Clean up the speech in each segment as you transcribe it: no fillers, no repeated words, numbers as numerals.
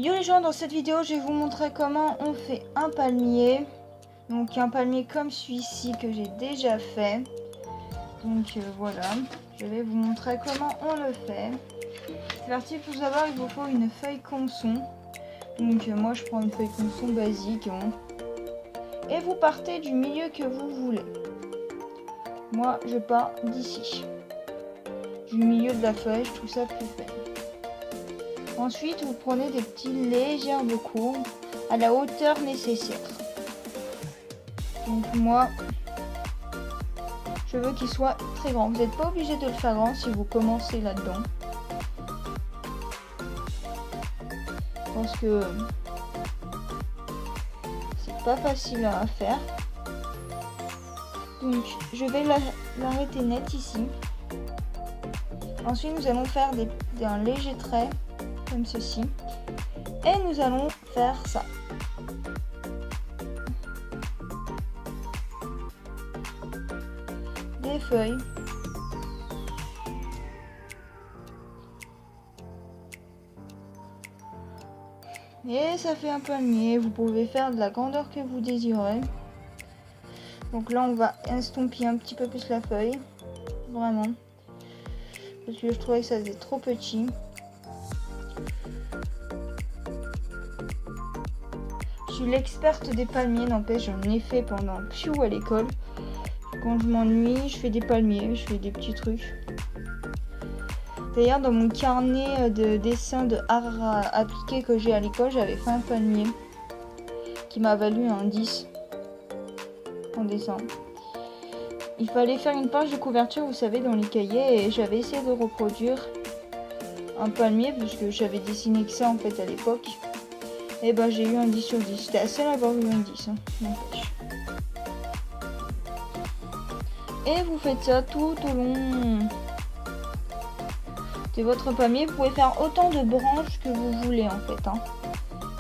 Yo les gens, dans cette vidéo je vais vous montrer comment on fait un palmier. Donc un palmier comme celui-ci que j'ai déjà fait. Donc voilà, je vais vous montrer comment on le fait. C'est parti. Pour savoir, il vous faut une feuille conson. Donc moi je prends une feuille conson basique, hein. Et vous partez du milieu que vous voulez. Moi je pars d'ici, du milieu de la feuille, je trouve ça plus faible. Ensuite, vous prenez des petits légères courbes à la hauteur nécessaire. Donc moi, je veux qu'il soit très grand. Vous n'êtes pas obligé de le faire grand si vous commencez là-dedans. Parce que c'est pas facile à faire. Donc je vais l'arrêter net ici. Ensuite, nous allons faire un léger trait comme ceci. Et nous allons faire ça. Des feuilles. Et ça fait un palmier. Vous pouvez faire de la grandeur que vous désirez. Donc là, on va estomper un petit peu plus la feuille. Vraiment. Parce que je trouvais que ça faisait trop petit. Je suis l'experte des palmiers, n'empêche, j'en ai fait pendant à l'école. Quand je m'ennuie, je fais des palmiers, je fais des petits trucs. D'ailleurs, dans mon carnet de dessin de art appliqué que j'ai à l'école, j'avais fait un palmier qui m'a valu un 10 en dessin. Il fallait faire une page de couverture, vous savez, dans les cahiers, et j'avais essayé de reproduire un palmier puisque j'avais dessiné que ça en fait à l'époque. Et ben j'ai eu un 10 sur 10. J'étais la seule à avoir eu un 10. Hein. Et vous faites ça tout au long de votre palmier. Vous pouvez faire autant de branches que vous voulez en fait. Hein.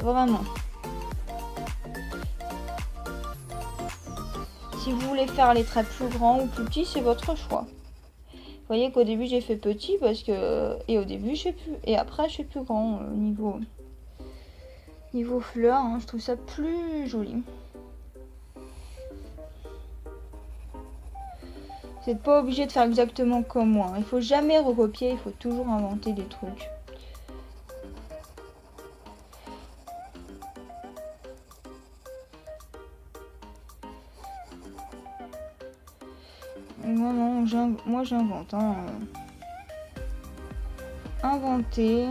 Vraiment. Si vous voulez faire les traits plus grands ou plus petits, c'est votre choix. Vous voyez qu'au début j'ai fait petit parce que... Et au début j'ai plus... Et après je fais plus grand au niveau fleurs, hein, je trouve ça plus joli. Vous n'êtes pas obligé de faire exactement comme moi. Hein. Il faut jamais recopier, il faut toujours inventer des trucs. Moi j'invente. Hein. Inventer.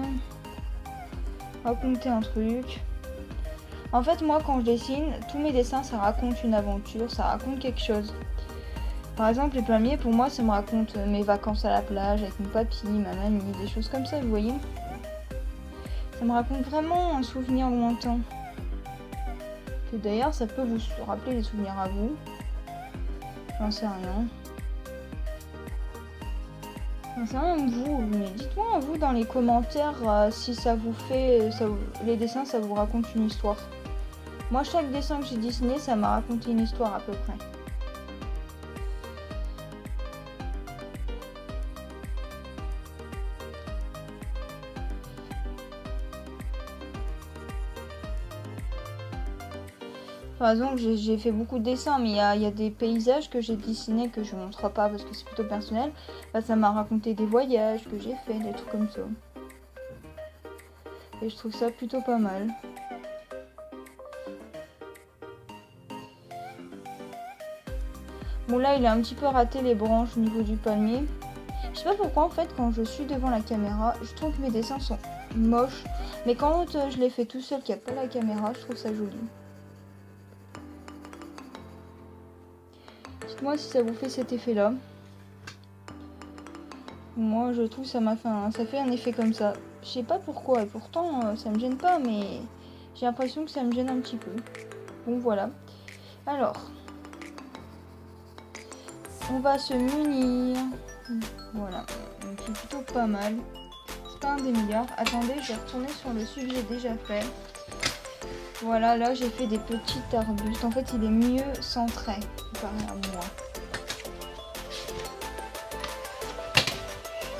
Raconter un truc. En fait, moi, quand je dessine, tous mes dessins, ça raconte une aventure, ça raconte quelque chose. Par exemple, les palmiers, pour moi, ça me raconte mes vacances à la plage avec mon papy, ma mamie, des choses comme ça, vous voyez. Ça me raconte vraiment un souvenir lointain. Que d'ailleurs, ça peut vous rappeler des souvenirs à vous. J'en sais rien. J'en sais rien vous, mais dites-moi vous dans les commentaires si ça vous fait, les dessins, ça vous raconte une histoire. Moi, chaque dessin que j'ai dessiné, ça m'a raconté une histoire à peu près. Par exemple, j'ai fait beaucoup de dessins, mais il y a des paysages que j'ai dessinés que je ne montre pas parce que c'est plutôt personnel. Bah, ça m'a raconté des voyages que j'ai fait, des trucs comme ça. Et je trouve ça plutôt pas mal. Bon là il a un petit peu raté les branches au niveau du palmier. Je sais pas pourquoi en fait quand je suis devant la caméra, je trouve que mes dessins sont moches. Mais quand je les fais tout seul qu'il n'y a pas la caméra, je trouve ça joli. Dites-moi si ça vous fait cet effet là. Moi je trouve ça fait un effet comme ça. Je sais pas pourquoi et pourtant ça me gêne pas mais j'ai l'impression que ça me gêne un petit peu. Bon voilà. Alors. On va se munir. Voilà. Donc c'est plutôt pas mal. C'est pas un des meilleurs. Attendez, je vais retourner sur le sujet que j'ai déjà fait. Voilà, là j'ai fait des petits arbustes. En fait, il est mieux centré, comparé à moi.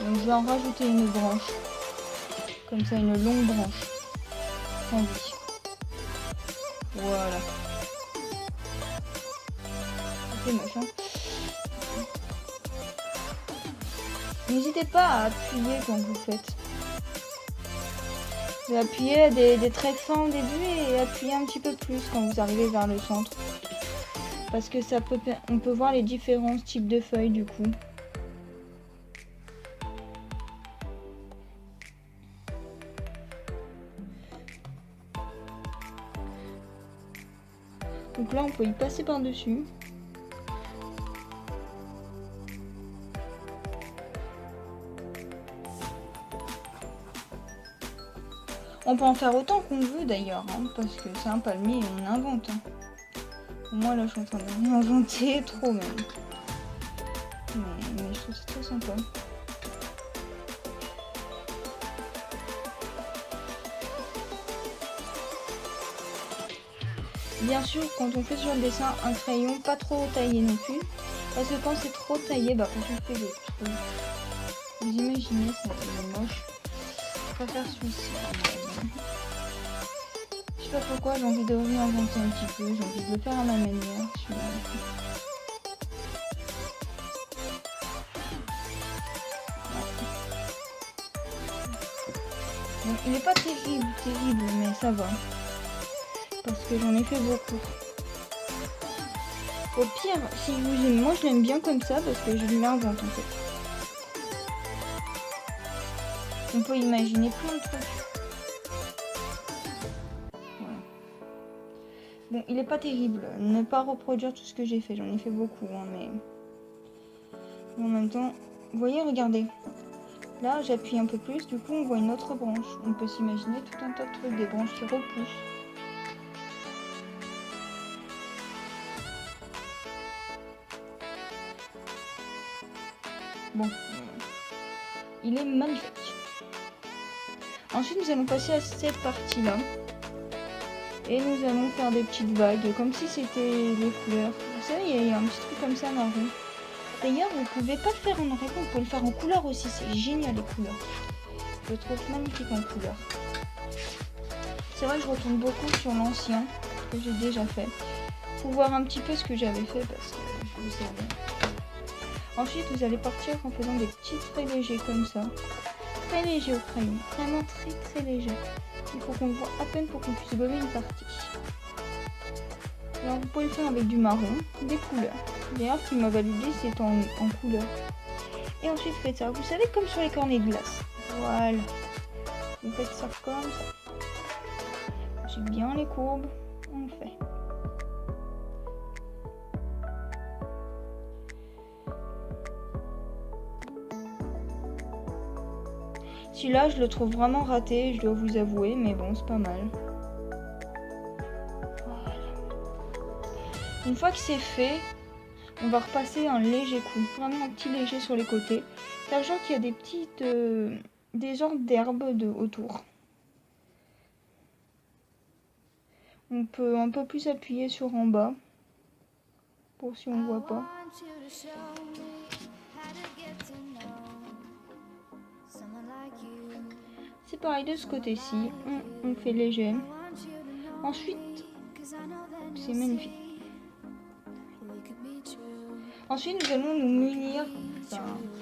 Donc je vais en rajouter une branche. Comme ça, une longue branche. envie. Voilà. C'est moche, hein. N'hésitez pas à appuyer quand vous faites. Vous appuyez à des traits fins au début et appuyez un petit peu plus quand vous arrivez vers le centre. Parce que on peut voir les différents types de feuilles du coup. Donc là on peut y passer par-dessus. On peut en faire autant qu'on veut d'ailleurs, hein, parce que c'est un palmier et on invente. Hein. Moi là je suis en train de m'inventer trop même. Mais je trouve ça très sympa. Bien sûr, quand on fait sur le dessin un crayon, pas trop taillé non plus. Parce que quand c'est trop taillé, bah quand on fait des trucs, vous imaginez, ça devient moche. Je préfère celui-ci. Je sais pas pourquoi, j'ai envie de réinventer un petit peu, j'ai envie de le faire à ma manière. Bon, il n'est pas terrible, mais ça va. Parce que j'en ai fait beaucoup. Au pire, si vous aimez, moi je l'aime bien comme ça parce que je l'invente en fait. On peut imaginer plein de trucs. Voilà. Bon, il est pas terrible. Ne pas reproduire tout ce que j'ai fait. J'en ai fait beaucoup, hein, mais en même temps, vous voyez, regardez. Là, j'appuie un peu plus. Du coup, on voit une autre branche. On peut s'imaginer tout un tas de trucs, des branches qui repoussent. Bon, il est magnifique. Ensuite, nous allons passer à cette partie-là. Et nous allons faire des petites vagues, comme si c'était les fleurs. Vous savez, il y a un petit truc comme ça marron. D'ailleurs, vous pouvez pas le faire en noir et blanc, vous pouvez le faire en couleur aussi. C'est génial les couleurs. Je le trouve magnifique en couleur. C'est vrai que je retourne beaucoup sur l'ancien que j'ai déjà fait. Pour voir un petit peu ce que j'avais fait parce que je vous savais. Ensuite, vous allez partir en faisant des petits traits légers comme ça. Très léger au crayon. Vraiment très très léger. Il faut qu'on voit à peine pour qu'on puisse gommer une partie. Alors vous pouvez le faire avec du marron, des couleurs. D'ailleurs ce qui m'a validé c'est en couleur. Et ensuite faites ça. Vous savez comme sur les cornets de glace. Voilà. Vous faites ça comme ça. J'ai bien les courbes. On fait. Celui-là, je le trouve vraiment raté, je dois vous avouer, mais bon, c'est pas mal. Voilà. Une fois que c'est fait, on va repasser un léger coup, vraiment un petit léger sur les côtés, sachant qu'il y a des petites, des genres d'herbes autour. On peut un peu plus appuyer sur en bas, pour si on voit pas. C'est pareil de ce côté-ci, on fait léger. Ensuite, c'est magnifique. Ensuite, nous allons nous munir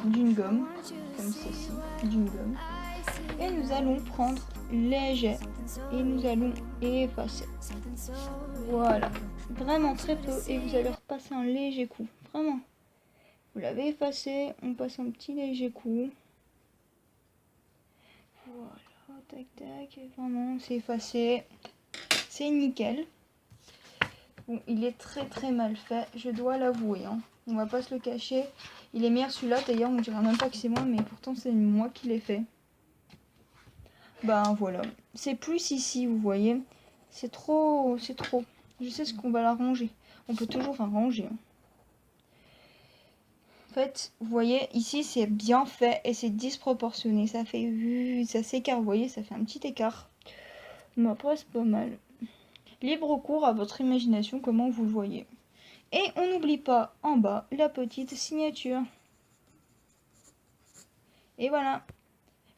d'une gomme, comme ceci, d'une gomme. Et nous allons prendre léger et nous allons effacer. Voilà, vraiment très peu et vous allez repasser un léger coup, vraiment. Vous l'avez effacé, on passe un petit léger coup. Voilà, tac tac, vraiment c'est effacé, c'est nickel. Bon, il est très très mal fait, je dois l'avouer, hein. On va pas se le cacher. Il est meilleur celui-là, d'ailleurs on dirait même pas que c'est moi, mais pourtant c'est moi qui l'ai fait. Ben voilà, c'est plus ici, vous voyez. C'est trop, c'est trop. Je sais ce qu'on va l'arranger. On peut toujours arranger. Hein. En fait, vous voyez, ici c'est bien fait et c'est disproportionné. Ça fait, ça s'écarte, vous voyez, ça fait un petit écart. Mais après c'est pas mal. Libre cours à votre imagination, comment vous le voyez. Et on n'oublie pas en bas la petite signature. Et voilà.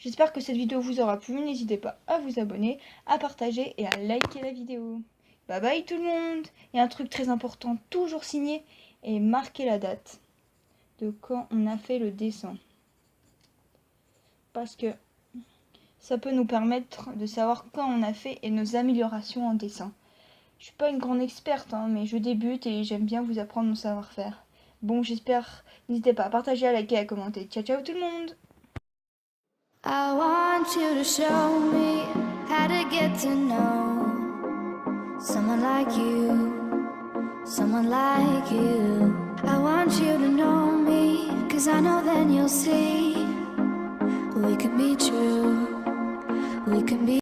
J'espère que cette vidéo vous aura plu. N'hésitez pas à vous abonner, à partager et à liker la vidéo. Bye bye tout le monde. Et un truc très important, toujours signer et marquer la date de quand on a fait le dessin. Parce que ça peut nous permettre de savoir quand on a fait et nos améliorations en dessin. Je suis pas une grande experte, hein, mais je débute et j'aime bien vous apprendre mon savoir-faire. Bon, j'espère. N'hésitez pas à partager, à liker, à commenter. Ciao, ciao tout le monde! I want you to show me how to get to know someone like you, someone like you. I want you to know me, 'cause I know then you'll see we could be true, we can be